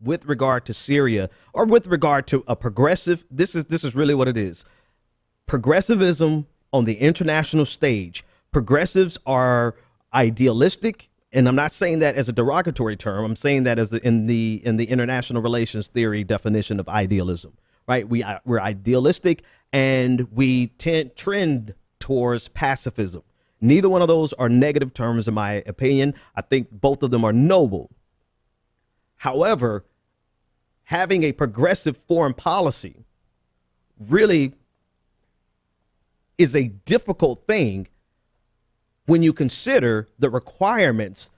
with regard to Syria or with regard to a progressive, this is really what it is. Progressivism on the international stage. Progressives are idealistic, and I'm not saying that as a derogatory term. I'm saying that as in the international relations theory definition of idealism. Right? We're idealistic, and we trend towards pacifism. Neither one of those are negative terms, in my opinion. I think both of them are noble. However, having a progressive foreign policy really is a difficult thing when you consider the requirements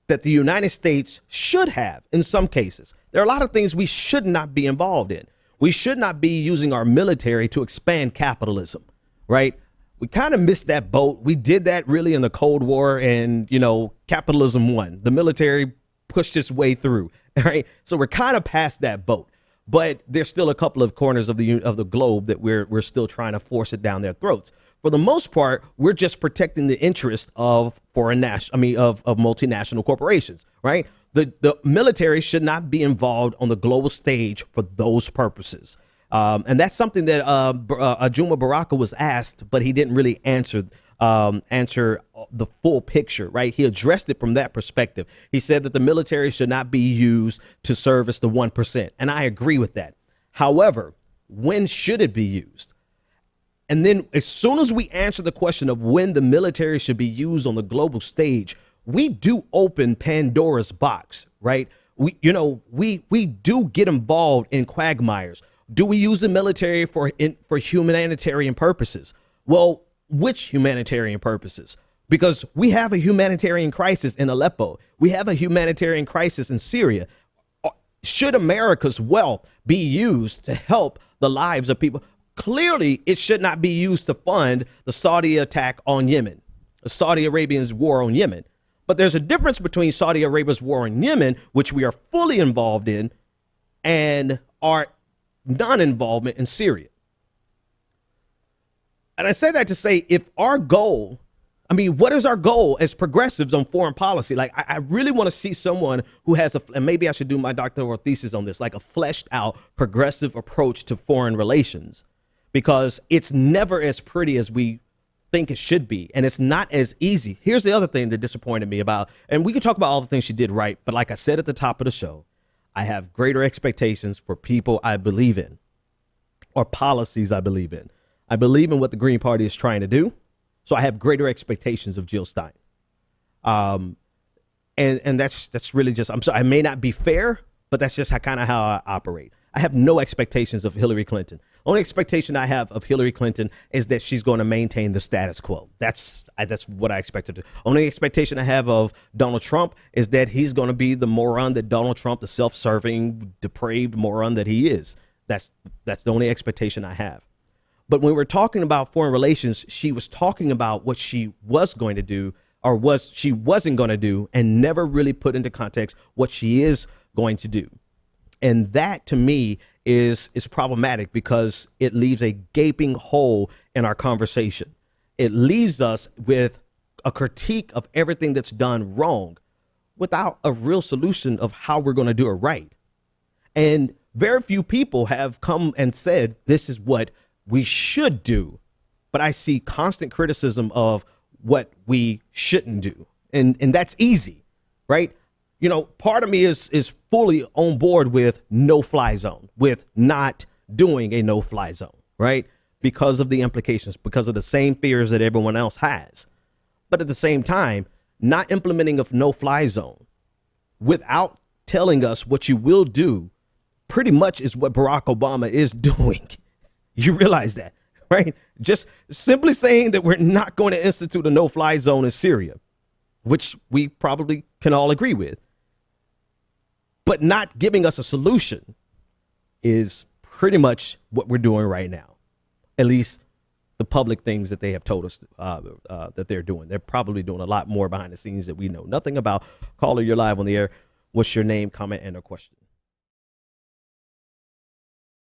that the United States should have in some cases. There are a lot of things we should not be involved in. We should not be using our military to expand capitalism, right? We kind of missed that boat. We did that really in the Cold War, and, capitalism won. The military pushed its way through, right? So we're kind of past that boat. But there's still a couple of corners of the globe that we're still trying to force it down their throats. For the most part, we're just protecting the interest of of multinational corporations, right? The military should not be involved on the global stage for those purposes. And that's something that Juma Baraka was asked, but he didn't really answer the full picture, right? He addressed it from that perspective. He said that the military should not be used to service the 1%. And I agree with that. However, when should it be used? And then as soon as we answer the question of when the military should be used on the global stage, we do open Pandora's box, right? We do get involved in quagmires. Do we use the military for humanitarian purposes? Well, which humanitarian purposes? Because we have a humanitarian crisis in Aleppo. We have a humanitarian crisis in Syria. Should America's wealth be used to help the lives of people? Clearly, it should not be used to fund the Saudi attack on Yemen, the Saudi Arabians' war on Yemen. But there's a difference between Saudi Arabia's war on Yemen, which we are fully involved in, and our non-involvement in Syria. And I say that to say, if our goal, what is our goal as progressives on foreign policy? Like, I really want to see someone who has and maybe I should do my doctoral thesis on this, like a fleshed out progressive approach to foreign relations, because it's never as pretty as we think it should be. And it's not as easy. Here's the other thing that disappointed me about, and we can talk about all the things she did right, but like I said at the top of the show, I have greater expectations for people I believe in or policies I believe in. I believe in what the Green Party is trying to do. So I have greater expectations of Jill Stein. And that's really just, I'm sorry, I may not be fair, but that's just how I operate. I have no expectations of Hillary Clinton. Only expectation I have of Hillary Clinton is that she's going to maintain the status quo. That's what I expect her to do. Only expectation I have of Donald Trump is that he's going to be the moron that Donald Trump, the self-serving, depraved moron that he is. That's the only expectation I have. But when we're talking about foreign relations, she was talking about what she was going to do or she wasn't going to do, and never really put into context what she is going to do. And that, to me, is problematic because it leaves a gaping hole in our conversation. It leaves us with a critique of everything that's done wrong without a real solution of how we're going to do it right. And very few people have come and said, this is what we should do. But I see constant criticism of what we shouldn't do. And that's easy, right? Part of me is fully on board with no-fly zone, with not doing a no-fly zone, right? Because of the implications, because of the same fears that everyone else has. But at the same time, not implementing a no-fly zone without telling us what you will do pretty much is what Barack Obama is doing. You realize that, right? Just simply saying that we're not going to institute a no-fly zone in Syria, which we probably can all agree with, but not giving us a solution is pretty much what we're doing right now. At least the public things that they have told us that they're doing. They're probably doing a lot more behind the scenes that we know nothing about. Caller, you're live on the air. What's your name, comment, and/or question?